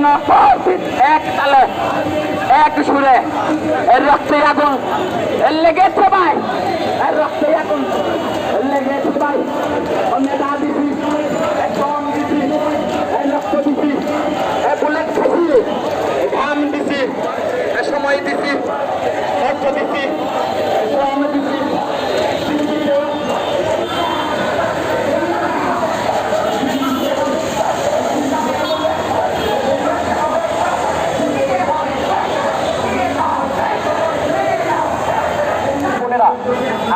যেন এক তালে এক সুরে এর রক্তে আগুন লেগেছে ভাই, এর রক্তে আগুন লেগেছে ভাই। নেতা দিছি, একদম দিছি, রক্ত দিছি, বুলেট খাইছি, ঘাম দিছি, সময় দিছি, অর্থ দিছি, শ্রম দিছি।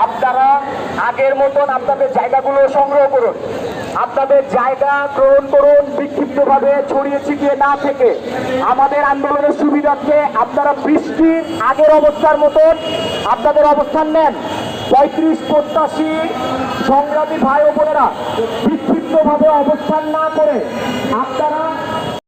আপনারা আগের মতন আপনাদের জায়গাগুলো সংগ্রহ করুন, আপনাদের জায়গা গ্রহণ করুন, বিক্ষিপ্তভাবে ছড়িয়ে ছিটিয়ে না থেকে আমাদের আন্দোলনের সুবিধার্থে আপনারা বৃষ্টির আগের অবস্থার মতন আপনাদের অবস্থান নেন। 35-85 সংগ্রামী ভাই ও বোনেরা বিক্ষিপ্তভাবে অবস্থান না করে আপনারা